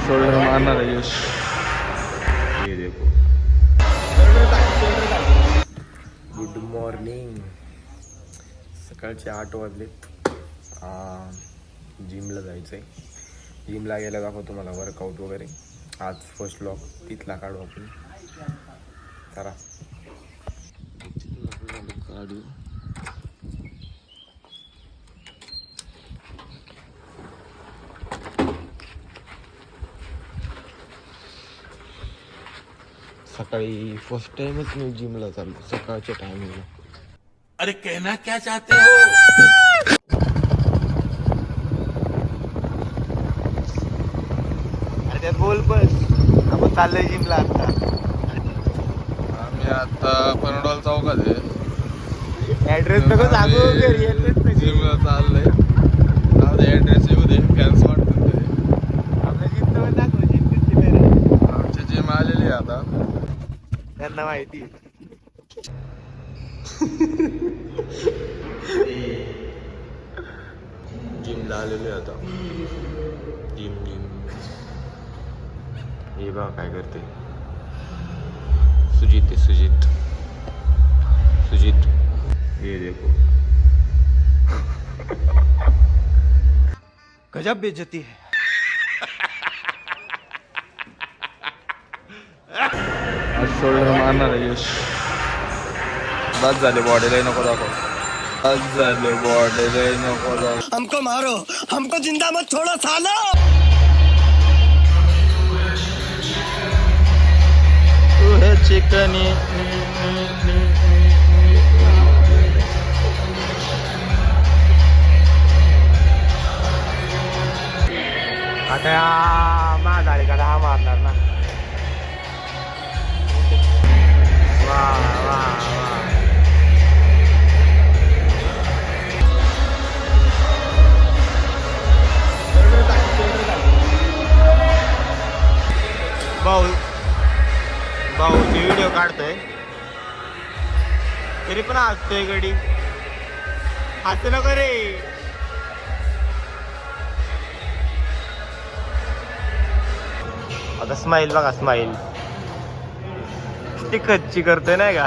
Shoulder मारणार आहे यश. ये देखो. Good morning. सकाळचे 8 वाजलेत. जिमला जायचं आहे. जिमला गेला दाखवतो तुम्हाला वर्कआउट वगैरे. आज फर्स्ट व्लॉग तिथला काढू आपण. चला काढू. सकाळी फर्स्ट टाइमच मी जिमला चाललो सकाळच्या टायमिंगला. अरे कहना क्या चाहते हो. अरे त्यात बोल बस. आपण चाललोय जिमला आता. आम्ही आता पनडॉल चौकात आहे. ऍड्रेस नको सांगू. जिमला चाललंय. ऍड्रेस येऊ दे. फॅन्स वाटतं ते. आपल्या जिम दाखव. आमची जिम आलेली आहे आता. त्यांना माहिती. जिमला आलेलो आता. जिम हे बघा काय करते. सुजित ये देखो. गजब बेइज्जती है. शोल्डर मारणार आहे यश. बस झाले बॉडीला नको दाखव. बस झाले बॉडीला नको दाखव. हमको मारो, हमको जिंदा मत छोड़ो सालो. तू है चिकनी. आता माझा का हा मारणार ना. वा वा वा. भाऊची व्हिडिओ काढतोय तरी पण हसतोय गडी. हसू नको रे. आता स्माइल बघा. स्माइल कच्ची करतोय नाही का.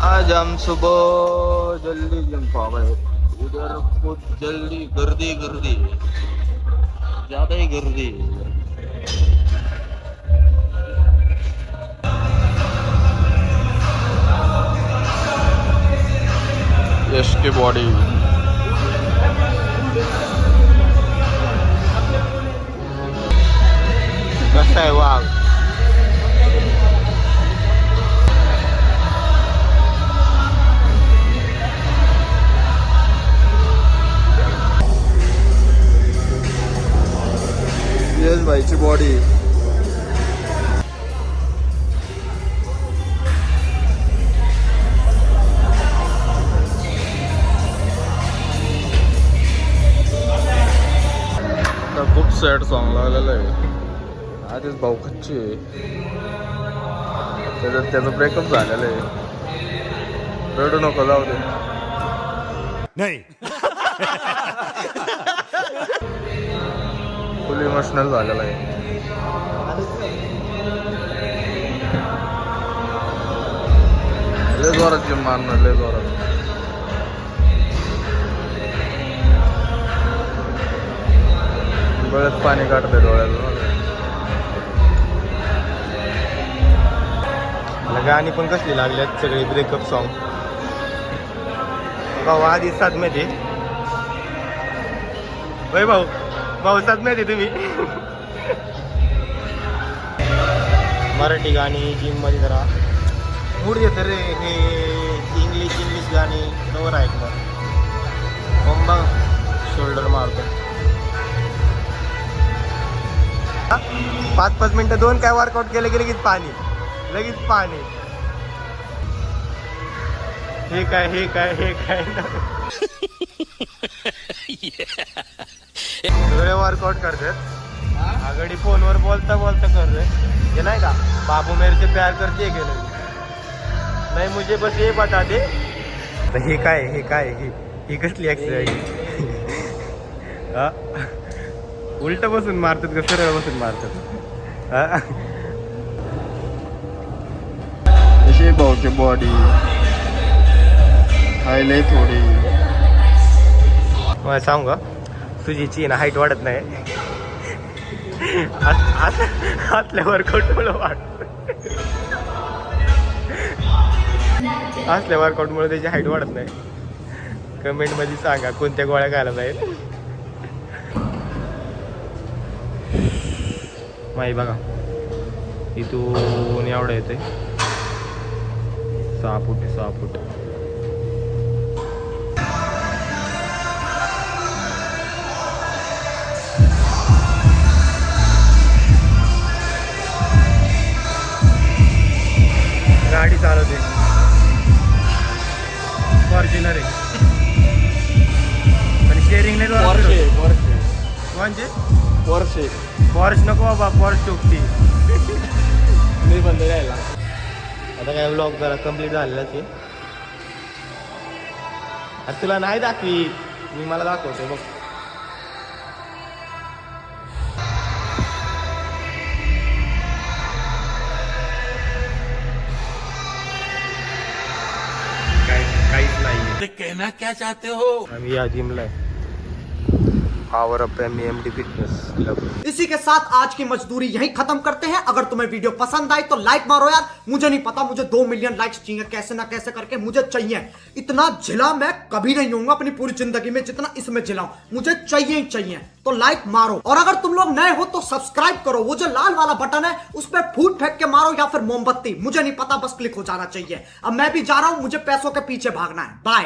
आज हम सुबह जल्दी जिम पहुंच गए. उधर कुछ जल्दी गर्दी ज्यादा ही गर्दी. यश की बॉडी. कसं आहे वाघ. यश भाईची बॉडी. खूप सॅड सॉंग लागलेलं आहे. आधीच भाऊ कच्ची आहे. त्याचं ब्रेकअप झालेलं आहे. रडू नको जाऊ दे. नहीं. फुल इमोशनल झालेला आहे. लय जोरात जिम मारणार. लय जोरात. बरेच पाणी काढते डोळ्याला. गाणी पण कसली लागल्यात सगळे ब्रेकअप सॉन्ग. भाऊ आधी साथ मध्ये. वय भाऊ साथ मध्ये तुम्ही. मराठी गाणी जिम मध्ये जरा मूड येतं रे. हे इंग्लिश गाणी कवर ऐकणार. बघ शोल्डर मारतो. 5-5 मिनिटं 2 काय वर्कआउट केलं की लगेच पाणी. हे काय सगळे वर्कआउट करतात. आगडी फोनवर बोलता करतोय. हे नाही का बाबू मेरे से प्यार करते गेलं. नाही मुझे बस ये बता दे. हे काय ही कसली एक्सरसाइज. उलट बसून मारतात का सरळ बसून मारतात हा? कशी भाऊची बॉडी हायले थोडी. मला सांगू का तुझीची ना हाईट वाढत नाही. आतल्या वर्कआउट मुळे असल्या वर्कआउट मुळे त्याची हाईट वाढत नाही. कमेंट मध्ये सांगा कोणत्या गोळ्या घाला जाईल. माही बघा इथून एवढं येते 6 फूट 6 फूट. गाडी चालवते फॉर्च्युनर आहे आणि शेअरिंग नाही म्हणजे पॉर्श नको बाबा पॉर्श टोकती. मी बंद राहिला. आता काय व्लॉग जरा कम्प्लीट झालेलाच आहे. आता तुला नाही दाखवी मी मला दाखवते बघ. काहीच नाही. अरे कहना क्या चाहते हो? आम्ही या जिमला आहे. Power up MD fitness club. इसी के साथ आज की मजदूरी यहीं खत्म करते हैं. अगर तुम्हें वीडियो पसंद आई तो लाइक मारो यार. मुझे नहीं पता, मुझे 2 मिलियन लाइक्स चाहिए. कैसे ना कैसे करके मुझे चाहिए. इतना झिला मैं कभी नहीं होऊंगा अपनी पूरी जिंदगी में जितना इसमें झिलाऊं. मुझे चाहिए ही चाहिए. तो लाइक मारो. और अगर तुम लोग नए हो तो सब्सक्राइब करो. वो जो लाल वाला बटन है उस पर फूट फेंक के मारो या फिर मोमबत्ती. मुझे नहीं पता, बस क्लिक हो जाना चाहिए. अब मैं भी जा रहा हूं, मुझे पैसों के पीछे भागना है. बाय.